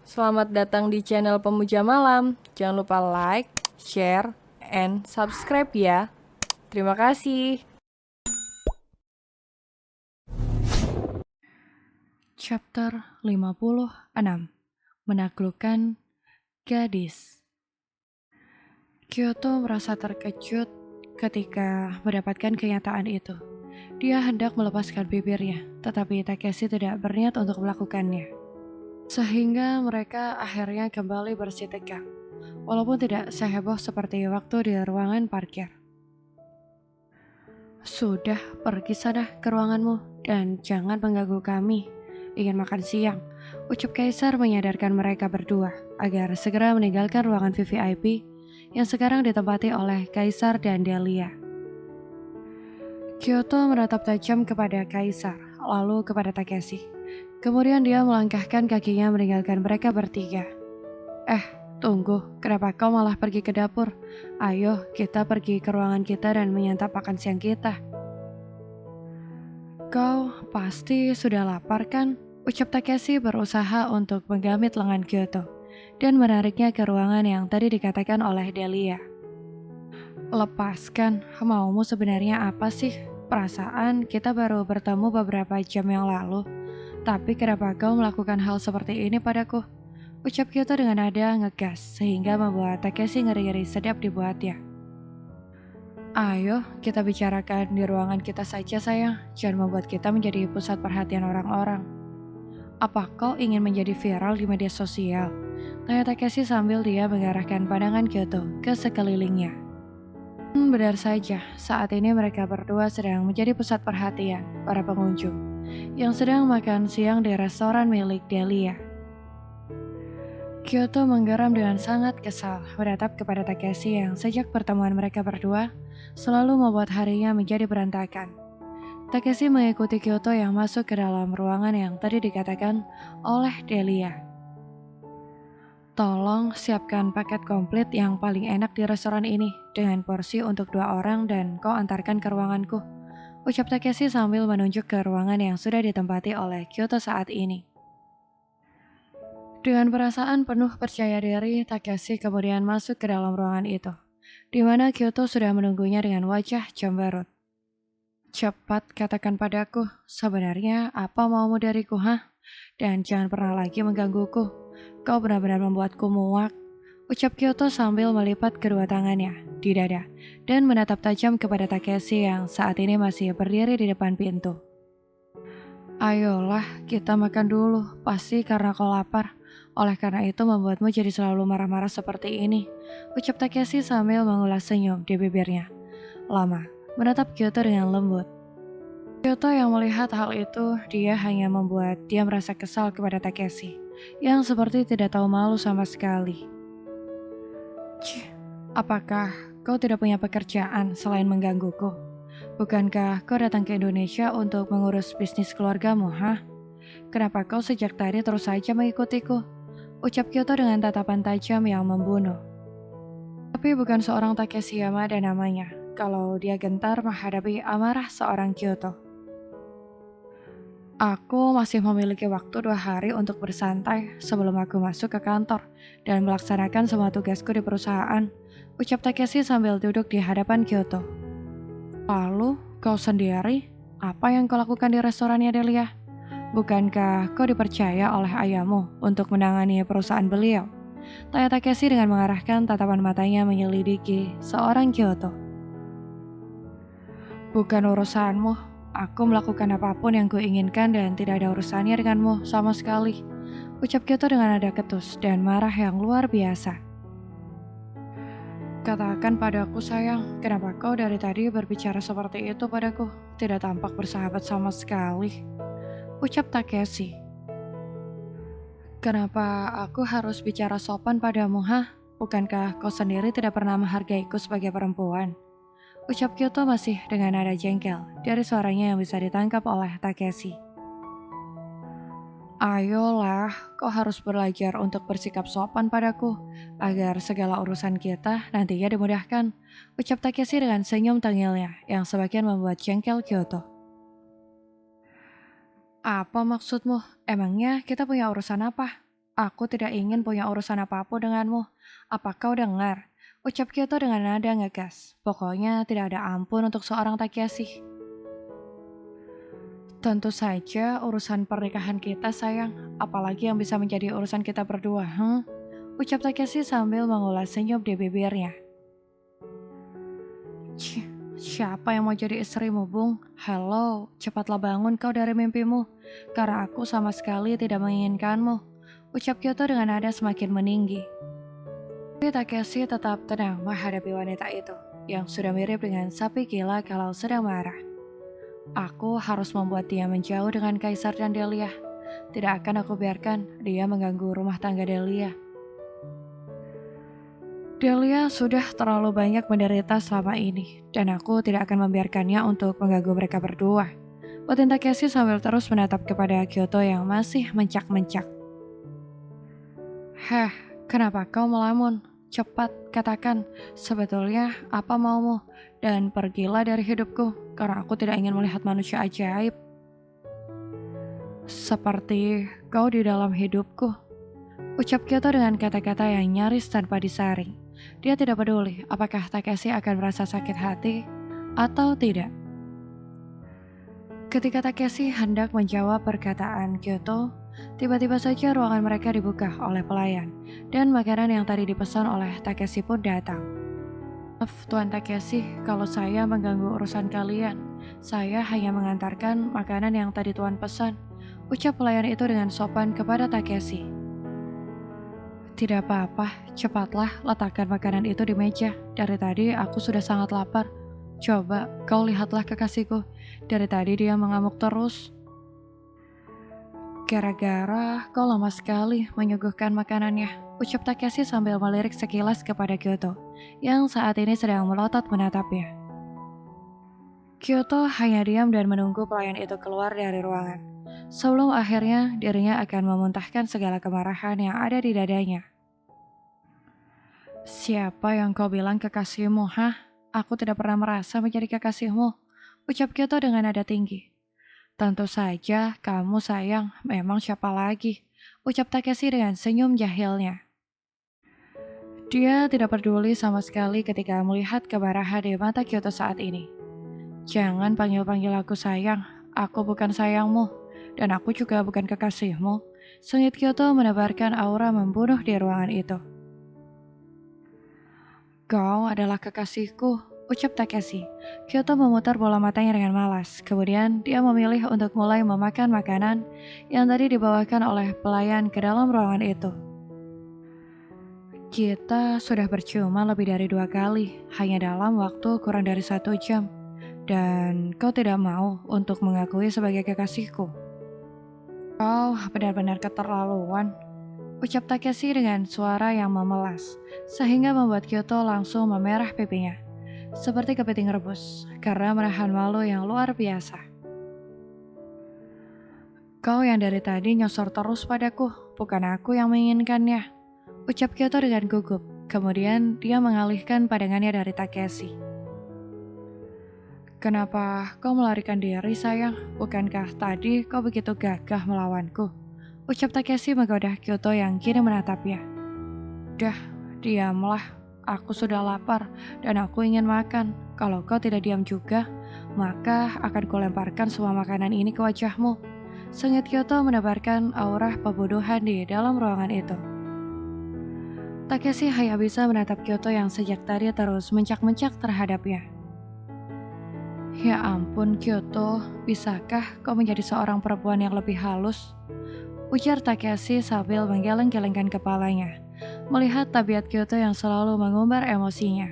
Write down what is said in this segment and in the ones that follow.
Selamat datang di channel Pemuja Malam. Jangan lupa like, share, and subscribe ya. Terima kasih. Chapter 56. Menaklukkan gadis. Kyoto merasa terkejut ketika mendapatkan kenyataan itu. Dia hendak melepaskan bibirnya, tetapi Takeshi tidak berniat untuk melakukannya. Sehingga mereka akhirnya kembali bersih tegang, walaupun tidak seheboh seperti waktu di ruangan parkir. Sudah, pergi sana ke ruanganmu dan jangan mengganggu kami. Ingin makan siang, ucap Kaisar menyadarkan mereka berdua agar segera meninggalkan ruangan VVIP yang sekarang ditempati oleh Kaisar dan Delia. Kyoto menatap tajam kepada Kaisar, lalu kepada Takeshi. Kemudian dia melangkahkan kakinya meninggalkan mereka bertiga. Tunggu, kenapa kau malah pergi ke dapur? Ayo, kita pergi ke ruangan kita dan menyantap makan siang kita. Kau pasti sudah lapar kan? Ucap Takeshi berusaha untuk menggamit lengan Kyoto dan menariknya ke ruangan yang tadi dikatakan oleh Delia. Lepaskan, maumu sebenarnya apa sih? Perasaan kita baru bertemu beberapa jam yang lalu, tapi kenapa kau melakukan hal seperti ini padaku? Ucap Kyoto dengan nada ngegas sehingga membuat Takeshi ngeri-ngeri sedap dibuatnya. Ayo, kita bicarakan di ruangan kita saja sayang, jangan membuat kita menjadi pusat perhatian orang-orang. Apa kau ingin menjadi viral di media sosial? Tanya Takeshi sambil dia mengarahkan pandangan Kyoto ke sekelilingnya. Benar saja, saat ini mereka berdua sedang menjadi pusat perhatian para pengunjung yang sedang makan siang di restoran milik Delia. Kyoto menggeram dengan sangat kesal menatap kepada Takeshi yang sejak pertemuan mereka berdua selalu membuat harinya menjadi berantakan. Takeshi mengikuti Kyoto yang masuk ke dalam ruangan yang tadi dikatakan oleh Delia. Tolong siapkan paket komplit yang paling enak di restoran ini dengan porsi untuk 2 orang dan kau antarkan ke ruanganku. Ucap Takeshi sambil menunjuk ke ruangan yang sudah ditempati oleh Kyoto saat ini. Dengan perasaan penuh percaya diri, Takeshi kemudian masuk ke dalam ruangan itu, di mana Kyoto sudah menunggunya dengan wajah cemberut. Cepat katakan padaku, sebenarnya apa maumu dariku, hah? Dan jangan pernah lagi menggangguku. Kau benar-benar membuatku muak. Ucap Kyoto sambil melipat kedua tangannya di dada dan menatap tajam kepada Takeshi yang saat ini masih berdiri di depan pintu. Ayolah, kita makan dulu. Pasti karena kau lapar. Oleh karena itu membuatmu jadi selalu marah-marah seperti ini. Ucap Takeshi sambil mengulas senyum di bibirnya. Lama, menatap Kyoto dengan lembut. Kyoto yang melihat hal itu, dia hanya membuat dia merasa kesal kepada Takeshi, yang seperti tidak tahu malu sama sekali. Cih, apakah kau tidak punya pekerjaan selain menggangguku? Bukankah kau datang ke Indonesia untuk mengurus bisnis keluargamu, hah? Kenapa kau sejak tadi terus saja mengikutiku? Ucap Kyoto dengan tatapan tajam yang membunuh. Tapi bukan seorang Takeshi Yamada namanya, kalau dia gentar menghadapi amarah seorang Kyoto. Aku masih memiliki waktu 2 hari untuk bersantai sebelum aku masuk ke kantor dan melaksanakan semua tugasku di perusahaan. Ucap Takeshi sambil duduk di hadapan Kyoto. Lalu, kau sendiri, apa yang kau lakukan di restorannya Delia? Bukankah kau dipercaya oleh ayahmu untuk menangani perusahaan beliau? Tanya Takeshi dengan mengarahkan tatapan matanya menyelidiki seorang Kyoto. Bukan urusanmu, aku melakukan apapun yang kuinginkan dan tidak ada urusannya denganmu sama sekali. Ucap Kyoto dengan nada ketus dan marah yang luar biasa. Katakan padaku sayang, kenapa kau dari tadi berbicara seperti itu padaku? Tidak tampak bersahabat sama sekali. Ucap Takeshi. Kenapa aku harus bicara sopan padamu, hah? Bukankah kau sendiri tidak pernah menghargaiku sebagai perempuan? Ucap Kyoto masih dengan nada jengkel dari suaranya yang bisa ditangkap oleh Takeshi. Ayolah, kau harus belajar untuk bersikap sopan padaku, agar segala urusan kita nantinya dimudahkan. Ucap Takeshi dengan senyum tengilnya yang sebagian membuat jengkel Kyoto. Apa maksudmu? Emangnya kita punya urusan apa? Aku tidak ingin punya urusan apapun denganmu. Apa kau dengar? Ucap Kyoto dengan nada ngegas. Pokoknya tidak ada ampun untuk seorang Takeshi. Tentu saja urusan pernikahan kita sayang. Apalagi yang bisa menjadi urusan kita berdua, Ucap Takeshi sambil mengulas senyum di bibirnya. Cih, siapa yang mau jadi istrimu, Bung? Halo, cepatlah bangun kau dari mimpimu. Karena aku sama sekali tidak menginginkanmu. Ucap Kyoto dengan nada semakin meninggi. Tapi Takeshi tetap tenang menghadapi wanita itu, yang sudah mirip dengan sapi gila kalau sedang marah. Aku harus membuat dia menjauh dengan Kaisar dan Delia. Tidak akan aku biarkan dia mengganggu rumah tangga Delia. Delia sudah terlalu banyak menderita selama ini, dan aku tidak akan membiarkannya untuk mengganggu mereka berdua. Batin Takeshi sambil terus menatap kepada Kyoto yang masih mencak-mencak. Heh, kenapa kau melamun? Cepat katakan, sebetulnya apa maumu? Dan pergilah dari hidupku, karena aku tidak ingin melihat manusia ajaib. Seperti kau di dalam hidupku. Ucap Kyoto dengan kata-kata yang nyaris tanpa disaring. Dia tidak peduli apakah Takeshi akan merasa sakit hati atau tidak. Ketika Takeshi hendak menjawab perkataan Kyoto, tiba-tiba saja ruangan mereka dibuka oleh pelayan, dan makanan yang tadi dipesan oleh Takeshi pun datang. Maaf Tuan Takeshi, kalau saya mengganggu urusan kalian. Saya hanya mengantarkan makanan yang tadi Tuan pesan. Ucap pelayan itu dengan sopan kepada Takeshi. Tidak apa-apa, cepatlah letakkan makanan itu di meja. Dari tadi aku sudah sangat lapar. Coba kau lihatlah kekasihku. Dari tadi dia mengamuk terus. Gara-gara kau lama sekali menyuguhkan makanannya. Ucap Takeshi sambil melirik sekilas kepada Kyoto, yang saat ini sedang melotot menatapnya. Kyoto hanya diam dan menunggu pelayan itu keluar dari ruangan. Sebelum akhirnya dirinya akan memuntahkan segala kemarahan yang ada di dadanya. Siapa yang kau bilang kekasihmu, hah? Aku tidak pernah merasa menjadi kekasihmu. Ucap Kyoto dengan nada tinggi. Tentu saja kamu sayang, memang siapa lagi? Ucap Takeshi dengan senyum jahilnya. Dia tidak peduli sama sekali ketika melihat kemarahan di mata Kyoto saat ini. Jangan panggil-panggil aku sayang, aku bukan sayangmu. Dan aku juga bukan kekasihmu. Sengit Kyoto menebarkan aura membunuh di ruangan itu. Kau adalah kekasihku, ucap Takeshi. Kyoto memutar bola matanya dengan malas. Kemudian dia memilih untuk mulai memakan makanan yang tadi dibawakan oleh pelayan ke dalam ruangan itu. Kita sudah berciuman lebih dari 2 kali, hanya dalam waktu kurang dari 1 jam. Dan kau tidak mau untuk mengakui sebagai kekasihku. Kau benar-benar keterlaluan, ucap Takeshi dengan suara yang memelas, sehingga membuat Kyoto langsung memerah pipinya, seperti kepiting rebus, karena menahan malu yang luar biasa. Kau yang dari tadi nyosor terus padaku, bukan aku yang menginginkannya, ucap Kyoto dengan gugup, kemudian dia mengalihkan pandangannya dari Takeshi. Kenapa kau melarikan diri sayang? Bukankah tadi kau begitu gagah melawanku? Ucap Takeshi menggoda Kyoto yang kini menatapnya. Dah, diamlah. Aku sudah lapar dan aku ingin makan. Kalau kau tidak diam juga, maka akan kulemparkan semua makanan ini ke wajahmu. Sengit Kyoto menebarkan aura pembunuhan di dalam ruangan itu. Takeshi hanya bisa menatap Kyoto yang sejak tadi terus mencak-mencak terhadapnya. Ya ampun Kyoto, bisakah kau menjadi seorang perempuan yang lebih halus? Ujar Takeshi sambil menggeleng-gelengkan kepalanya, melihat tabiat Kyoto yang selalu mengumbar emosinya.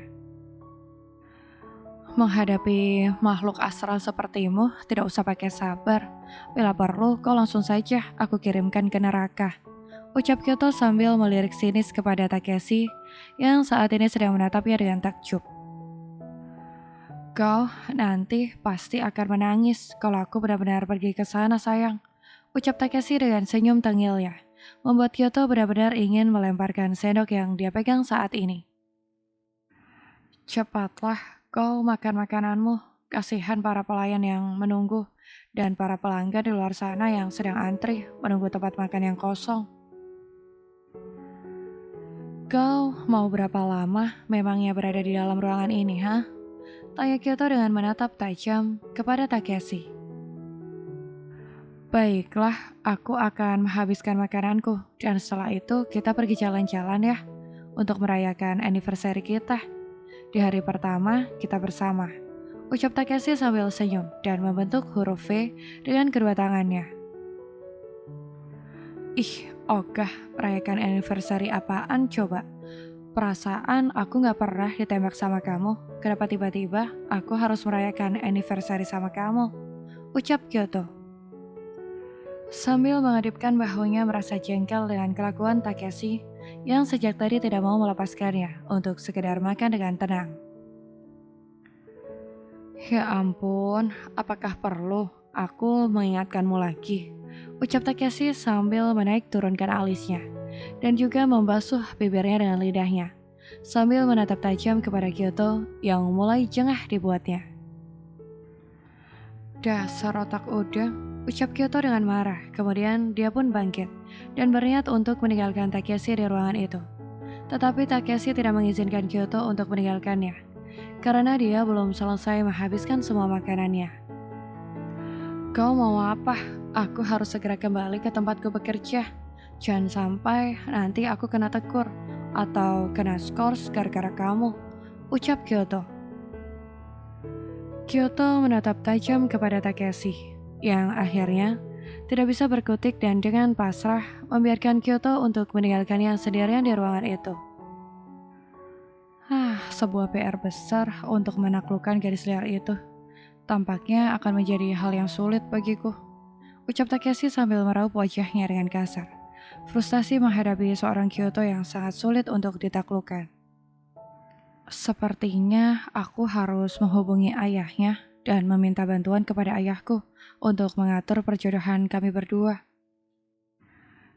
Menghadapi makhluk astral sepertimu, tidak usah pakai sabar. Bila perlu, kau langsung saja aku kirimkan ke neraka. Ucap Kyoto sambil melirik sinis kepada Takeshi, yang saat ini sedang menatapnya dengan takjub. Kau nanti pasti akan menangis kalau aku benar-benar pergi ke sana sayang. Ucap Takeshi dengan senyum tengilnya, membuat Kyoto benar-benar ingin melemparkan sendok yang dia pegang saat ini. Cepatlah kau makan makananmu, kasihan para pelayan yang menunggu, dan para pelanggan di luar sana yang sedang antri menunggu tempat makan yang kosong. Kau mau berapa lama memangnya berada di dalam ruangan ini, ha? Tanya Kyoto dengan menatap tajam kepada Takeshi. Baiklah, aku akan menghabiskan makananku dan setelah itu kita pergi jalan-jalan ya untuk merayakan anniversary kita. Di hari pertama kita bersama. Ucap Takeshi sambil senyum dan membentuk huruf V dengan kedua tangannya. Ih, ogah, merayakan anniversary apaan coba? Perasaan aku gak pernah ditembak sama kamu. Kenapa tiba-tiba aku harus merayakan anniversary sama kamu? Ucap Kyoto. Sambil mengadipkan bahunya merasa jengkel dengan kelakuan Takeshi yang sejak tadi tidak mau melepaskannya untuk sekedar makan dengan tenang. Ya ampun, apakah perlu aku mengingatkanmu lagi? Ucap Takeshi sambil menaik turunkan alisnya dan juga membasuh bibirnya dengan lidahnya sambil menatap tajam kepada Kyoto yang mulai jengah dibuatnya. Dasar otak udang, ucap Kyoto dengan marah. Kemudian dia pun bangkit dan berniat untuk meninggalkan Takeshi di ruangan itu. Tetapi Takeshi tidak mengizinkan Kyoto untuk meninggalkannya karena dia belum selesai menghabiskan semua makanannya. Kau mau apa? Aku harus segera kembali ke tempatku bekerja. Jangan sampai nanti aku kena tegur atau kena skors gara-gara kamu, ucap Kyoto. Kyoto menatap tajam kepada Takeshi, yang akhirnya tidak bisa berkutik dan dengan pasrah membiarkan Kyoto untuk meninggalkannya sendirian di ruangan itu. Sebuah PR besar untuk menaklukkan gadis liar itu. Tampaknya akan menjadi hal yang sulit bagiku, ucap Takeshi sambil meraup wajahnya dengan kasar. Frustasi menghadapi seorang Kyoto yang sangat sulit untuk ditaklukkan. Sepertinya aku harus menghubungi ayahnya dan meminta bantuan kepada ayahku untuk mengatur perjodohan kami berdua.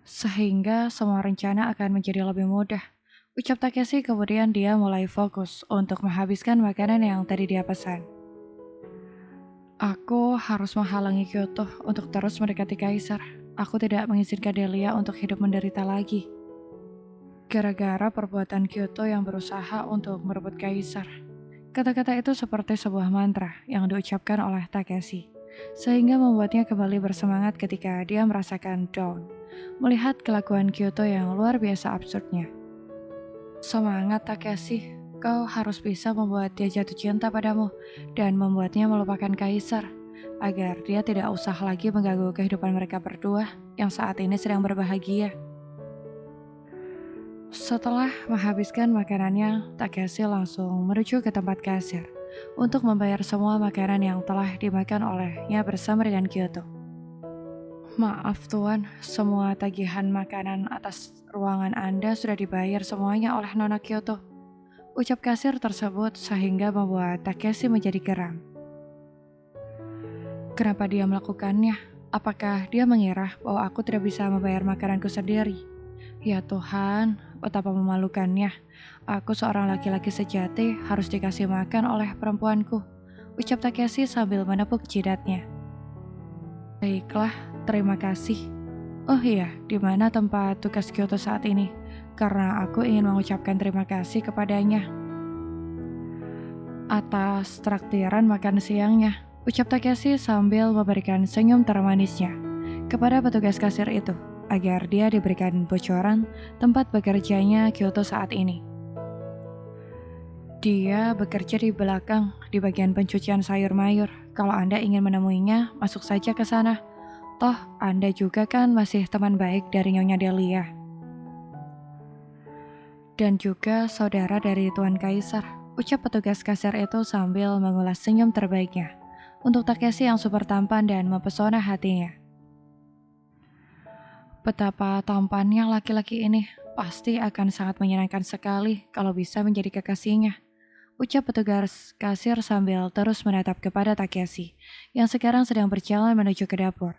Sehingga semua rencana akan menjadi lebih mudah, ucap Takeshi. Kemudian dia mulai fokus untuk menghabiskan makanan yang tadi dia pesan. Aku harus menghalangi Kyoto untuk terus mendekati Kaisar. Aku tidak mengizinkan Delia untuk hidup menderita lagi gara-gara perbuatan Kyoto yang berusaha untuk merebut Kaisar. Kata-kata itu seperti sebuah mantra yang diucapkan oleh Takeshi, sehingga membuatnya kembali bersemangat ketika dia merasakan down, melihat kelakuan Kyoto yang luar biasa absurdnya. Semangat Takeshi, kau harus bisa membuat dia jatuh cinta padamu dan membuatnya melupakan Kaisar, agar dia tidak usah lagi mengganggu kehidupan mereka berdua yang saat ini sedang berbahagia. Setelah menghabiskan makanannya, Takeshi langsung menuju ke tempat kasir untuk membayar semua makanan yang telah dimakan olehnya bersama dengan Kyoto. Maaf Tuan, semua tagihan makanan atas ruangan Anda sudah dibayar semuanya oleh Nona Kyoto, ucap kasir tersebut sehingga membuat Takeshi menjadi geram. Kenapa dia melakukannya? Apakah dia mengira bahwa aku tidak bisa membayar makananku sendiri? Ya Tuhan, betapa memalukannya. Aku seorang laki-laki sejati harus dikasih makan oleh perempuanku, ucap Takeshi sambil menepuk jidatnya. Baiklah, terima kasih. Oh iya, di mana tempat tugas Kyoto saat ini? Karena aku ingin mengucapkan terima kasih kepadanya atas traktiran makan siangnya, ucap Takeshi sambil memberikan senyum termanisnya kepada petugas kasir itu agar dia diberikan bocoran tempat bekerjanya Kyoto saat ini. Dia bekerja di belakang, di bagian pencucian sayur mayur. Kalau Anda ingin menemuinya, masuk saja ke sana. Toh, Anda juga kan masih teman baik dari Nyonya Delia. Dan juga saudara dari Tuan Kaisar, ucap petugas kasir itu sambil mengulas senyum terbaiknya untuk Takeshi yang super tampan dan mempesona hatinya. Betapa tampannya laki-laki ini, pasti akan sangat menyenangkan sekali kalau bisa menjadi kekasihnya, ucap petugas kasir sambil terus menatap kepada Takeshi yang sekarang sedang berjalan menuju ke dapur.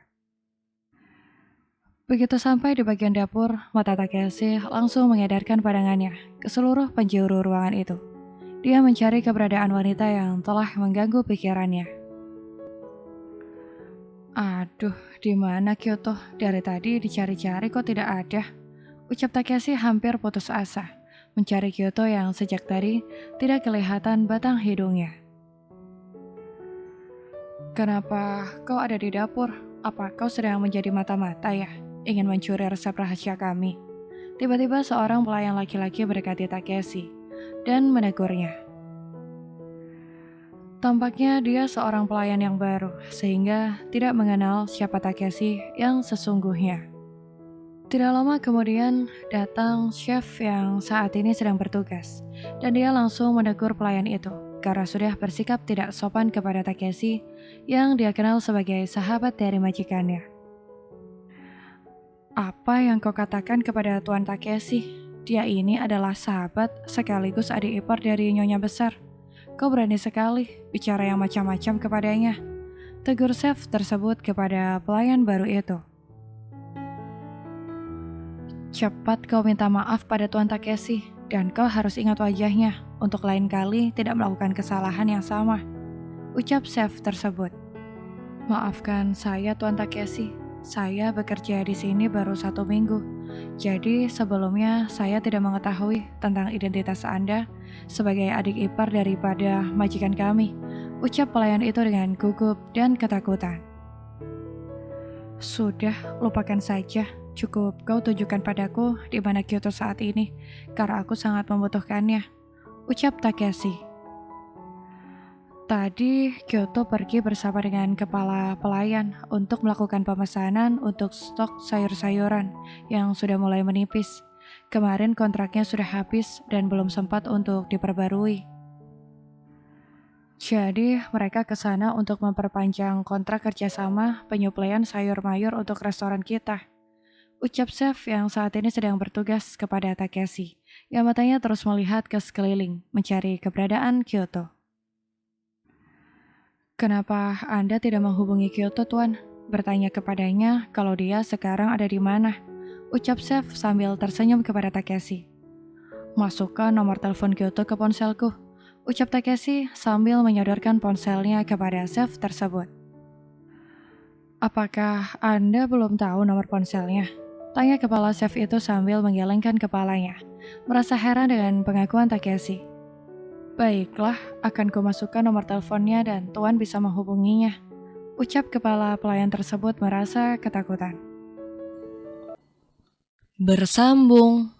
Begitu sampai di bagian dapur, mata Takeshi langsung mengedarkan pandangannya ke seluruh penjuru ruangan itu. Dia mencari keberadaan wanita yang telah mengganggu pikirannya. Aduh, di mana Kyoto? Dari tadi dicari-cari kok tidak ada, ucap Takeshi hampir putus asa. mencari Kyoto yang sejak tadi tidak kelihatan batang hidungnya. Kenapa kau ada di dapur? Apa kau sedang menjadi mata-mata ya? Ingin mencuri resep rahasia kami? Tiba-tiba seorang pelayan laki-laki mendekati Takeshi dan menegurnya. Tampaknya dia seorang pelayan yang baru, sehingga tidak mengenal siapa Takeshi yang sesungguhnya. Tidak lama kemudian datang chef yang saat ini sedang bertugas, dan dia langsung menegur pelayan itu karena sudah bersikap tidak sopan kepada Takeshi yang dia kenal sebagai sahabat dari majikannya. Apa yang kau katakan kepada Tuan Takeshi? Dia ini adalah sahabat sekaligus adik ipar dari Nyonya Besar. Kau berani sekali bicara yang macam-macam kepadanya. Tegur chef tersebut kepada pelayan baru itu. Cepat kau minta maaf pada Tuan Takeshi, dan kau harus ingat wajahnya untuk lain kali tidak melakukan kesalahan yang sama, ucap chef tersebut. Maafkan saya Tuan Takeshi, saya bekerja di sini baru 1 minggu. Jadi sebelumnya saya tidak mengetahui tentang identitas Anda sebagai adik ipar daripada majikan kami, ucap pelayan itu dengan gugup dan ketakutan. Sudah, lupakan saja. Cukup kau tunjukkan padaku di mana Kyoto saat ini, karena aku sangat membutuhkannya, ucap Takeshi. Tadi Kyoto pergi bersama dengan kepala pelayan untuk melakukan pemesanan untuk stok sayur-sayuran yang sudah mulai menipis. Kemarin kontraknya sudah habis dan belum sempat untuk diperbarui. Jadi mereka ke sana untuk memperpanjang kontrak kerjasama penyuplaian sayur mayur untuk restoran kita, ucap chef yang saat ini sedang bertugas kepada Takeshi, yang matanya terus melihat ke sekeliling mencari keberadaan Kyoto. Kenapa Anda tidak menghubungi Kyoto, Tuan? Bertanya kepadanya kalau dia sekarang ada di mana, ucap chef sambil tersenyum kepada Takeshi. Masukkan nomor telepon Kyoto ke ponselku, ucap Takeshi sambil menyodorkan ponselnya kepada chef tersebut. Apakah Anda belum tahu nomor ponselnya? Tanya kepala chef itu sambil menggelengkan kepalanya, merasa heran dengan pengakuan Takeshi. Baiklah, akan kumasukkan nomor teleponnya dan Tuan bisa menghubunginya, ucap kepala pelayan tersebut merasa ketakutan. Bersambung.